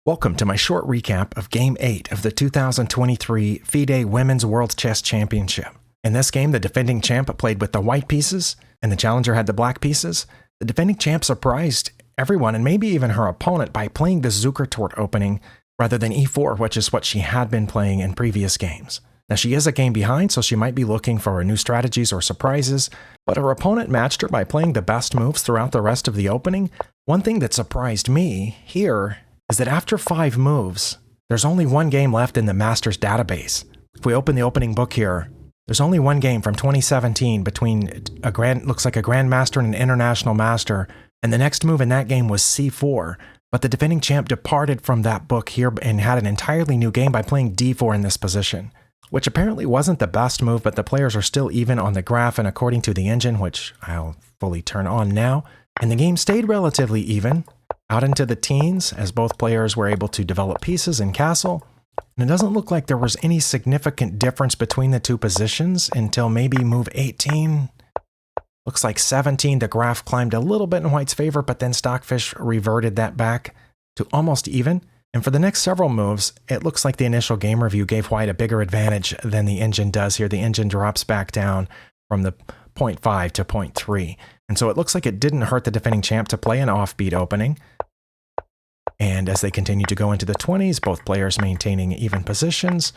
Welcome to my short recap of Game 8 of the 2023 FIDE Women's World Chess Championship. In this game, the defending champ played with the white pieces, and the challenger had the black pieces. The defending champ surprised everyone, and maybe even her opponent, by playing the Zuckertort opening rather than e4, which is what she had been playing in previous games. Now, she is a game behind, so she might be looking for new strategies or surprises, but her opponent matched her by playing the best moves throughout the rest of the opening. One thing that surprised me here is that after 5 moves, there's only one game left in the Masters database. If we open the opening book here, there's only one game from 2017 between looks like a Grandmaster and an International Master, and the next move in that game was c4, but the defending champ departed from that book here and had an entirely new game by playing d4 in this position, which apparently wasn't the best move, but the players are still even on the graph, and according to the engine, which I'll fully turn on now, and the game stayed relatively even out into the teens, as both players were able to develop pieces and castle. And it doesn't look like there was any significant difference between the two positions until maybe move 18. Looks like 17, the graph climbed a little bit in white's favor, but then Stockfish reverted that back to almost even. And for the next several moves, it looks like the initial game review gave white a bigger advantage than the engine does here. The engine drops back down from the 0.5 to 0.3. And so it looks like it didn't hurt the defending champ to play an offbeat opening. And as they continue to go into the 20s, both players maintaining even positions.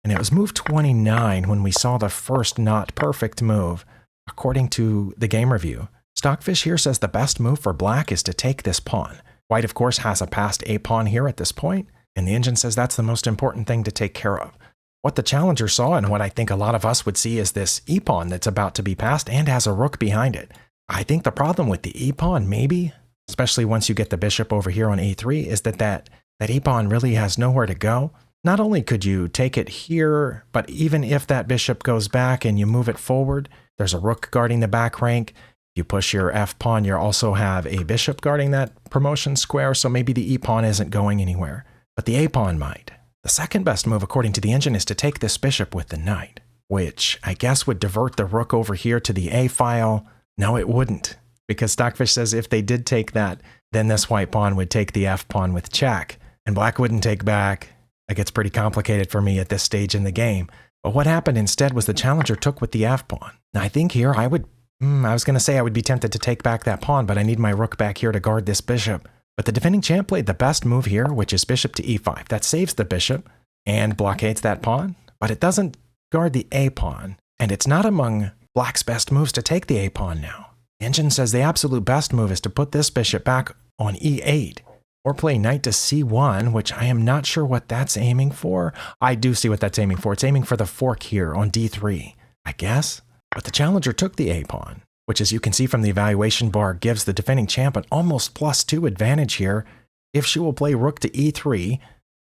And it was move 29 when we saw the first not perfect move, according to the game review. Stockfish here says the best move for black is to take this pawn. White, of course, has a passed a pawn here at this point, and the engine says that's the most important thing to take care of. What the challenger saw, and what I think a lot of us would see, is this e-pawn that's about to be passed and has a rook behind it. I think the problem with the e-pawn, maybe, especially once you get the bishop over here on a3, is that e-pawn really has nowhere to go. Not only could you take it here, but even if that bishop goes back and you move it forward, there's a rook guarding the back rank. You push your f-pawn, you also have a bishop guarding that promotion square, so maybe the e-pawn isn't going anywhere, but the a-pawn might. The second best move, according to the engine, is to take this bishop with the knight, which I guess would divert the rook over here to the a file. No, it wouldn't, because Stockfish says if they did take that, then this white pawn would take the f-pawn with check, and black wouldn't take back. That gets pretty complicated for me at this stage in the game. But what happened instead was the challenger took with the f-pawn. Now, I think here I was going to say I would be tempted to take back that pawn, but I need my rook back here to guard this bishop. But the defending champ played the best move here, which is bishop to e5. That saves the bishop and blockades that pawn, but it doesn't guard the a-pawn. And it's not among black's best moves to take the a-pawn now. The engine says the absolute best move is to put this bishop back on e8, or play knight to c1, which I am not sure what that's aiming for. I do see what that's aiming for. It's aiming for the fork here on d3, I guess. But the challenger took the a-pawn, which, as you can see from the evaluation bar, gives the defending champ an almost +2 advantage here if she will play rook to e3,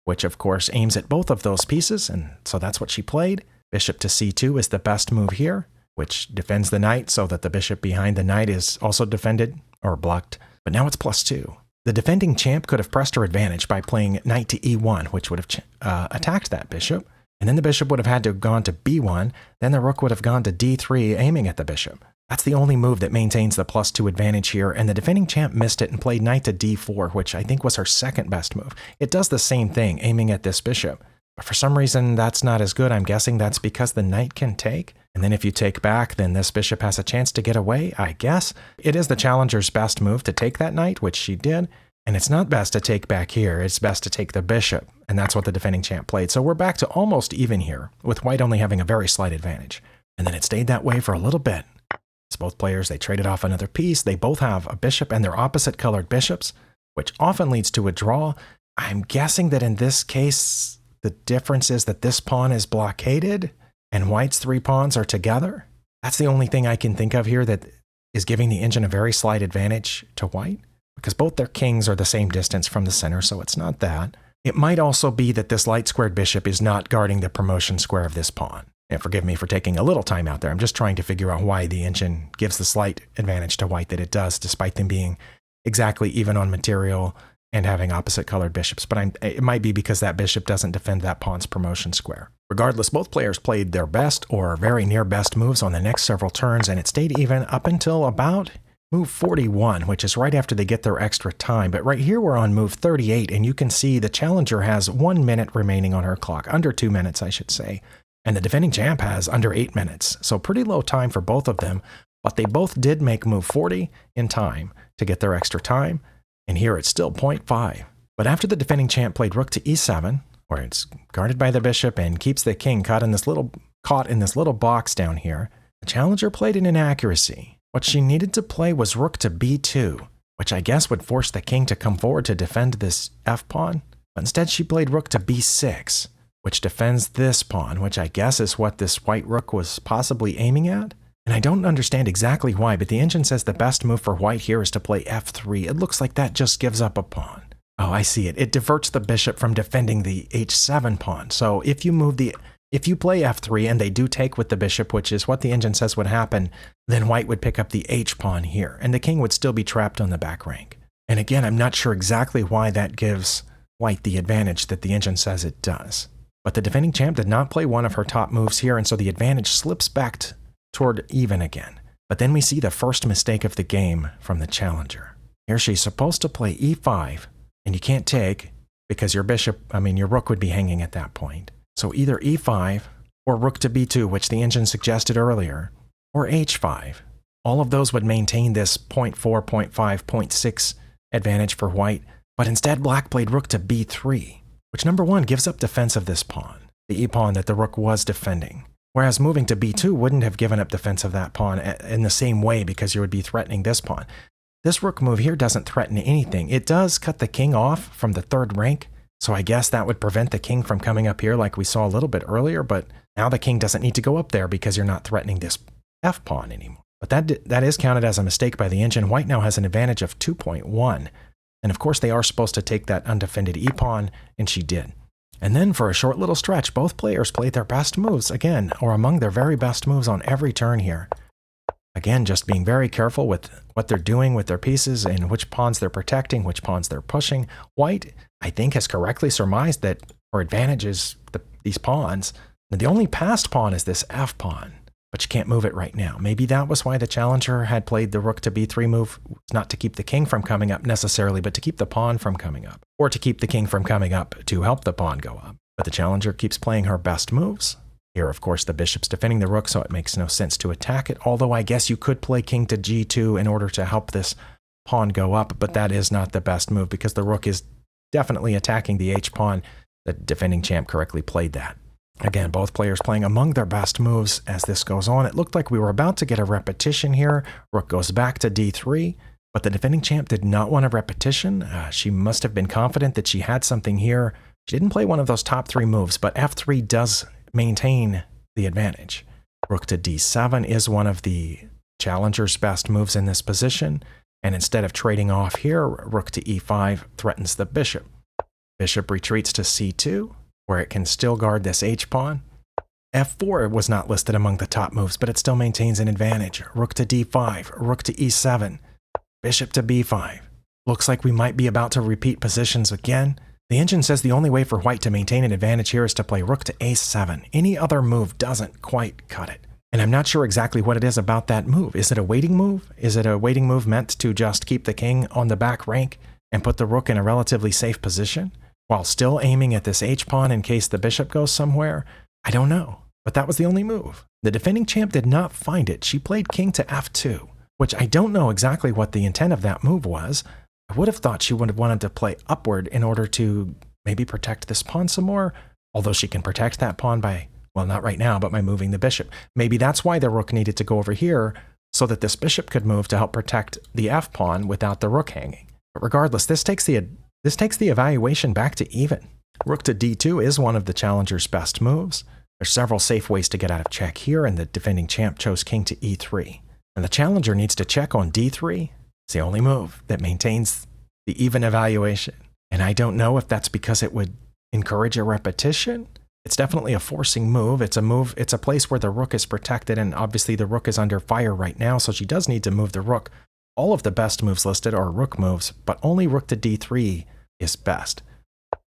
which of course aims at both of those pieces, and so that's what she played. Bishop to c2 is the best move here, which defends the knight so that the bishop behind the knight is also defended or blocked, but now it's +2. The defending champ could have pressed her advantage by playing knight to e1, which would have attacked that bishop, and then the bishop would have had to have gone to b1, then the rook would have gone to d3 aiming at the bishop. That's the only move that maintains the +2 advantage here, and the defending champ missed it and played knight to d4, which I think was her second best move. It does the same thing, aiming at this bishop, but for some reason that's not as good. I'm guessing that's because the knight can take, and then if you take back, then this bishop has a chance to get away, I guess. It is the challenger's best move to take that knight, which she did, and it's not best to take back here. It's best to take the bishop, and that's what the defending champ played. So we're back to almost even here, with white only having a very slight advantage. And then it stayed that way for a little bit. It's both players, they traded off another piece. They both have a bishop and they're opposite colored bishops, which often leads to a draw. I'm guessing that in this case, the difference is that this pawn is blockaded and white's 3 pawns are together. That's the only thing I can think of here that is giving the engine a very slight advantage to white, because both their kings are the same distance from the center, so it's not that. It might also be that this light squared bishop is not guarding the promotion square of this pawn. And forgive me for taking a little time out there. I'm just trying to figure out why the engine gives the slight advantage to white that it does, despite them being exactly even on material and having opposite colored bishops. But it might be because that bishop doesn't defend that pawn's promotion square. Regardless, both players played their best or very near best moves on the next several turns, and it stayed even up until about move 41, which is right after they get their extra time. But right here we're on move 38, and you can see the challenger has 1 minute remaining on her clock, under 2 minutes, I should say. And the defending champ has under 8 minutes, so pretty low time for both of them. But they both did make move 40 in time to get their extra time, and here it's still 0.5. But after the defending champ played rook to e7, where it's guarded by the bishop and keeps the king caught in this little box down here, the challenger played an inaccuracy. What she needed to play was rook to b2, which I guess would force the king to come forward to defend this f-pawn. But instead she played rook to b6, which defends this pawn, which I guess is what this white rook was possibly aiming at. And I don't understand exactly why, but the engine says the best move for white here is to play f3. It looks like that just gives up a pawn. Oh, I see it. It diverts the bishop from defending the h7 pawn. So if you play f3 and they do take with the bishop, which is what the engine says would happen, then white would pick up the h pawn here, and the king would still be trapped on the back rank. And again, I'm not sure exactly why that gives white the advantage that the engine says it does. But the defending champ did not play one of her top moves here, and so the advantage slips back toward even again. But then we see the first mistake of the game from the challenger. Here she's supposed to play e5, and you can't take because your rook would be hanging at that point. So either e5 or rook to b2, which the engine suggested earlier, or h5. All of those would maintain this 0.4, 0.5, 0.6 advantage for white, but instead black played rook to b3, which number one gives up defense of this pawn, the e-pawn that the rook was defending. Whereas moving to b2 wouldn't have given up defense of that pawn in the same way because you would be threatening this pawn. This rook move here doesn't threaten anything. It does cut the king off from the third rank, so I guess that would prevent the king from coming up here like we saw a little bit earlier, but now the king doesn't need to go up there because you're not threatening this f-pawn anymore. But that is counted as a mistake by the engine. White now has an advantage of 2.1, and of course they are supposed to take that undefended e-pawn, and she did. And then for a short little stretch, both players played their best moves, again, or among their very best moves on every turn here. Again, just being very careful with what they're doing with their pieces and which pawns they're protecting, which pawns they're pushing. White, I think, has correctly surmised that her advantage is these pawns. And the only passed pawn is this f-pawn, but you can't move it right now. Maybe that was why the challenger had played the rook to b3 move, not to keep the king from coming up necessarily, but to keep the pawn from coming up, or to keep the king from coming up to help the pawn go up. But the challenger keeps playing her best moves. Here, of course, the bishop's defending the rook, so it makes no sense to attack it, although I guess you could play king to g2 in order to help this pawn go up, but that is not the best move because the rook is definitely attacking the h-pawn. The defending champ correctly played that. Again, both players playing among their best moves as this goes on. It looked like we were about to get a repetition here. Rook goes back to d3, but the defending champ did not want a repetition. She must have been confident that she had something here. She didn't play one of those top three moves, but f3 does maintain the advantage. Rook to d7 is one of the challenger's best moves in this position, and instead of trading off here, rook to e5 threatens the bishop. Bishop retreats to c2, where it can still guard this h-pawn. f4 was not listed among the top moves, but it still maintains an advantage. Rook to d5, rook to e7, bishop to b5. Looks like we might be about to repeat positions again. The engine says the only way for white to maintain an advantage here is to play rook to a7. Any other move doesn't quite cut it. And I'm not sure exactly what it is about that move. Is it a waiting move? Is it a waiting move meant to just keep the king on the back rank and put the rook in a relatively safe position while still aiming at this h-pawn in case the bishop goes somewhere? I don't know, but that was the only move. The defending champ did not find it. She played king to f2, which I don't know exactly what the intent of that move was. I would have thought she would have wanted to play upward in order to maybe protect this pawn some more, although she can protect that pawn by, well, not right now, but by moving the bishop. Maybe that's why the rook needed to go over here, so that this bishop could move to help protect the f-pawn without the rook hanging. But regardless, this takes the evaluation back to even. Rook to d2 is one of the challenger's best moves. There's several safe ways to get out of check here, and the defending champ chose king to e3. And the challenger needs to check on d3. It's the only move that maintains the even evaluation. And I don't know if that's because it would encourage a repetition. It's definitely a forcing move. It's a place where the rook is protected, and obviously the rook is under fire right now, so she does need to move the rook. All of the best moves listed are rook moves, but only rook to d3 is best.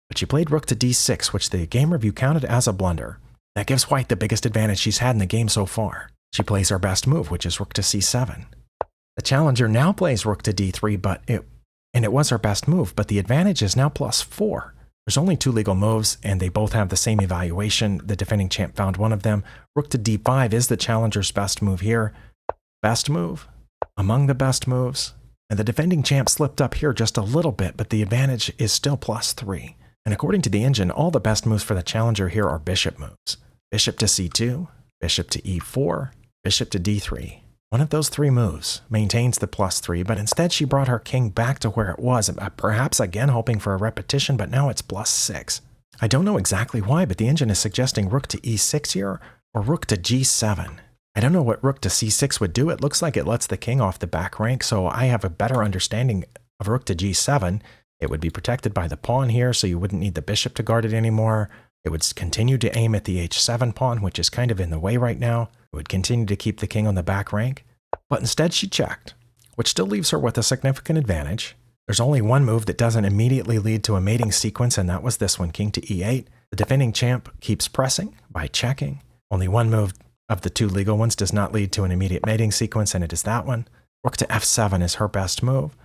But she played rook to d6, which the game review counted as a blunder. That gives white the biggest advantage she's had in the game so far. She plays her best move, which is rook to c7. The challenger now plays rook to d3, and it was her best move, but the advantage is now +4. There's only 2 legal moves, and they both have the same evaluation. The defending champ found one of them. Rook to d5 is the challenger's best move here. Best move, among the best moves. And the defending champ slipped up here just a little bit, but the advantage is still +3. And according to the engine, all the best moves for the challenger here are bishop moves. Bishop to c2, bishop to e4, bishop to d3. One of those 3 moves maintains the +3, but instead she brought her king back to where it was, perhaps again hoping for a repetition, but now it's +6. I don't know exactly why, but the engine is suggesting rook to e6 here, or rook to g7. I don't know what rook to c6 would do. It looks like it lets the king off the back rank, so I have a better understanding of rook to g7. It would be protected by the pawn here, so you wouldn't need the bishop to guard it anymore. It would continue to aim at the h7 pawn, which is kind of in the way right now. It would continue to keep the king on the back rank. But instead she checked, which still leaves her with a significant advantage. There's only one move that doesn't immediately lead to a mating sequence, and that was this one, king to e8. The defending champ keeps pressing by checking. Only one move of the 2 legal ones does not lead to an immediate mating sequence, and it is that one. Rook to f7 is her best move.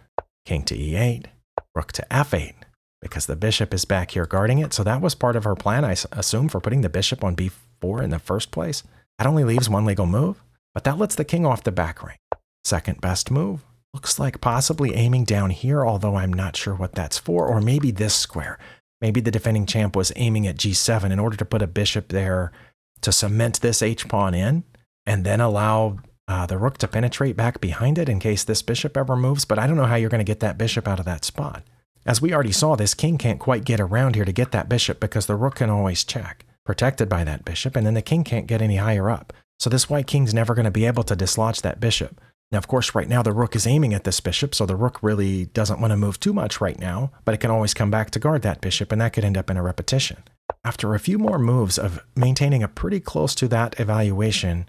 King to e8, rook to f8, because the bishop is back here guarding it. So that was part of her plan, I assume, for putting the bishop on b4 in the first place. That only leaves one legal move, but that lets the king off the back rank. Second best move. Looks like possibly aiming down here, although I'm not sure what that's for, or maybe this square. Maybe the defending champ was aiming at g7 in order to put a bishop there to cement this h-pawn in, and then allow the rook to penetrate back behind it in case this bishop ever moves, but I don't know how you're going to get that bishop out of that spot. As we already saw, this king can't quite get around here to get that bishop because the rook can always check, protected by that bishop, and then the king can't get any higher up. So this white king's never going to be able to dislodge that bishop. Now, of course, right now the rook is aiming at this bishop, so the rook really doesn't want to move too much right now, but it can always come back to guard that bishop, and that could end up in a repetition. After a few more moves of maintaining a pretty close to that evaluation,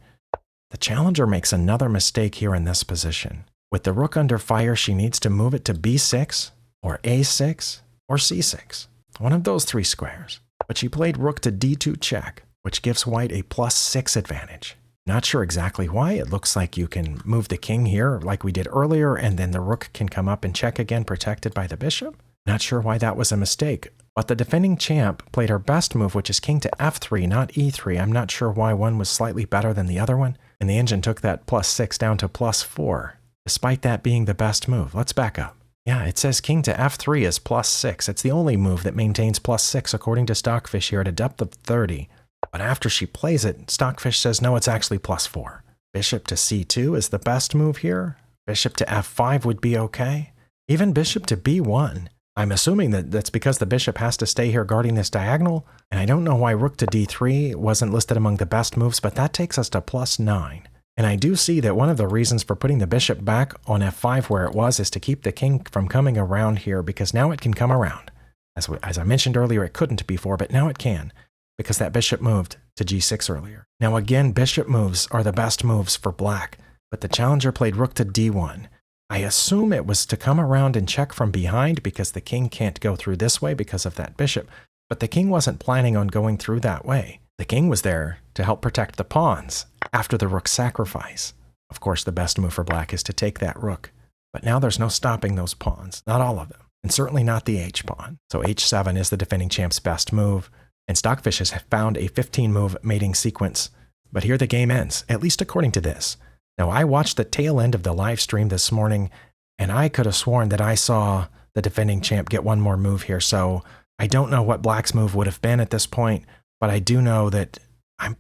the challenger makes another mistake here in this position. With the rook under fire, she needs to move it to b6, or a6, or c6. One of those 3 squares. But she played rook to d2 check, which gives white a +6 advantage. Not sure exactly why. It looks like you can move the king here like we did earlier, and then the rook can come up and check again, protected by the bishop. Not sure why that was a mistake. But the defending champ played her best move, which is king to f3, not e3. I'm not sure why one was slightly better than the other one. And the engine took that +6 down to +4, despite that being the best move. Let's back up. Yeah, it says king to f3 is +6. It's the only move that maintains +6 according to Stockfish here at a depth of 30. But after she plays it, Stockfish says no, it's actually +4. Bishop to c2 is the best move here. Bishop to f5 would be okay. Even bishop to b1. I'm assuming that that's because the bishop has to stay here guarding this diagonal, and I don't know why rook to d3 wasn't listed among the best moves, but that takes us to +9. And I do see that one of the reasons for putting the bishop back on f5 where it was is to keep the king from coming around here, because now it can come around. As I mentioned earlier, it couldn't before, but now it can, because that bishop moved to g6 earlier. Now again, bishop moves are the best moves for black, but the challenger played rook to d1. I assume it was to come around and check from behind because the king can't go through this way because of that bishop, but the king wasn't planning on going through that way. The king was there to help protect the pawns after the rook sacrifice. Of course, the best move for black is to take that rook, but now there's no stopping those pawns, not all of them, and certainly not the h-pawn. So h7 is the defending champ's best move, and Stockfish has found a 15-move mating sequence. But here the game ends, at least according to this. Now, I watched the tail end of the live stream this morning, and I could have sworn that I saw the defending champ get one more move here, so I don't know what black's move would have been at this point, but I do know that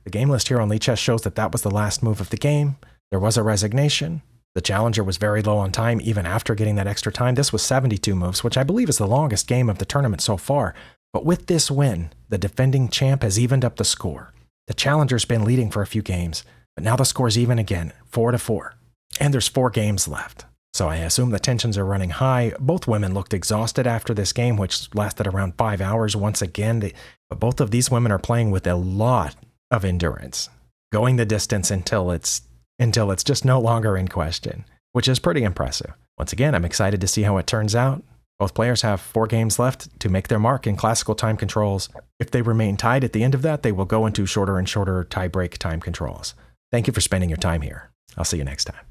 the game list here on Lichess shows that that was the last move of the game. There was a resignation. The challenger was very low on time, even after getting that extra time. This was 72 moves, which I believe is the longest game of the tournament so far. But with this win, the defending champ has evened up the score. The challenger's been leading for a few games, but now the score's even again, 4-4. And there's 4 games left. So I assume the tensions are running high. Both women looked exhausted after this game, which lasted around 5 hours once again. But both of these women are playing with a lot of endurance, going the distance until it's just no longer in question, which is pretty impressive. Once again, I'm excited to see how it turns out. Both players have 4 games left to make their mark in classical time controls. If they remain tied at the end of that, they will go into shorter and shorter tie-break time controls. Thank you for spending your time here. I'll see you next time.